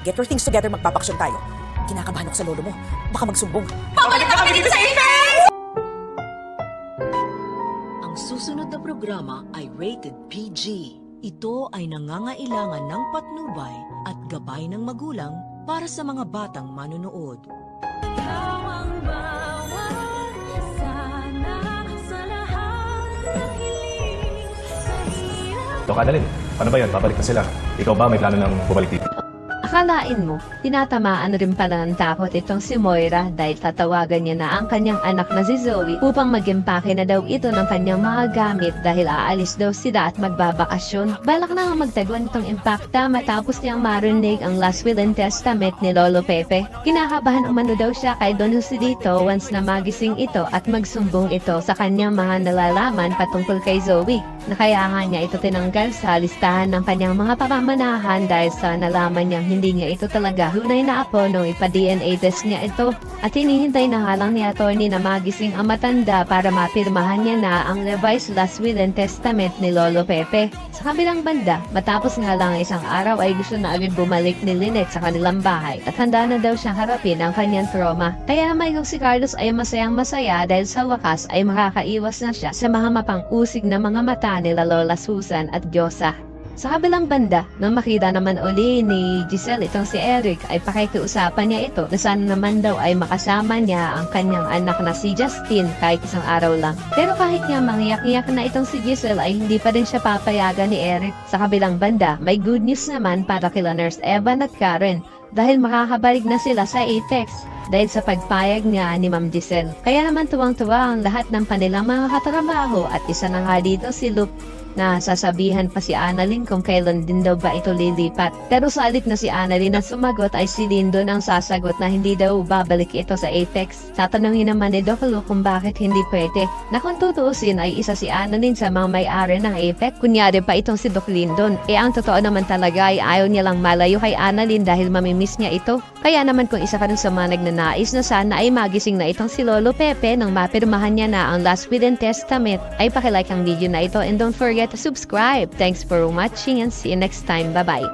Get your things together, magpapaksyon tayo. Kinakabahan ako sa lolo mo. Baka magsumbong. Pabalik na kami dito sa Apex! Ang susunod na programa ay rated PG. Ito ay nangangailangan ng patnubay at gabay ng magulang para sa mga batang manunood. Ikaw ang bawat sana sa lahat ng hiling sa hirap. Dok Annalyn, paano ba yan? Babalik na sila. Ikaw ba may plano ng bumalik dito? Akalain mo, tinatamaan rin pala ng takot itong si Moira dahil tatawagan niya na ang kanyang anak na si Zoe upang mag-impake na daw ito ng kanyang mga gamit dahil aalis daw sila at magbabakasyon. Balak na nga magtaguan itong impakta matapos niyang marinig ang last will and testament ni Lolo Pepe. Kinakabahan umano daw siya kay Don Joselito once na magising ito at magsumbong ito sa kanyang mga nalalaman patungkol kay Zoe, na kaya nga niya ito tinanggal sa listahan ng kanyang mga pamamanahan dahil sa nalaman niyang hindi niya ito talaga tunay na apo nung ipa-DNA test niya ito. At hinihintay na nga lang ni attorney na magising ang matanda para mapirmahan niya na ang revised last will and testament ni Lolo Pepe. Sa kabilang banda, matapos nga lang isang araw ay gusto na agad bumalik ni Lynette sa kanilang bahay at handa na daw siyang harapin ang kanyang trauma. Kaya naman yung si Carlos ay masayang masaya dahil sa wakas ay makakaiwas na siya sa mga mapang-usig na mga mata nila Lola Susan at Diyosa. Sa kabilang banda, nang makita naman uli ni Giselle itong si Eric ay pakikiusapan niya ito na sana naman daw ay makasama niya ang kanyang anak na si Justin kahit isang araw lang. Pero kahit nga mangiyak-iyak na itong si Giselle ay hindi pa rin siya papayagan ni Eric. Sa kabilang banda, may good news naman para kila Nurse Evan at Karen dahil makakabalik na sila sa Apex dahil sa pagpayag niya ni Ma'am Giselle. Kaya naman tuwang-tuwa ang lahat ng kanilang mga katrabaho at isa na nga dito si Luke na sasabihan pa si Annalyn kung kailan din daw ba ito lilipat. Pero sa halip na si Annalyn na sumagot ay si Lyndon ang sasagot na hindi daw babalik ito sa Apex. Tatanungin naman ni Doc Luke kung bakit hindi pwede. Na kung tutuusin ay isa si Annalyn sa mga may-ari ng Apex. Kunyari pa itong si Doc Lyndon. Ang totoo naman talaga ay ayaw niya lang malayo kay Annalyn dahil mamimiss niya ito. Kaya naman kung isa ka rin sa mga nagnanais na sana ay magising na itong si Lolo Pepe nang mapirmahan niya na ang last will and testament ay pakilike ang video na ito and don't forget to subscribe. Thanks for watching and see you next time. Bye-bye.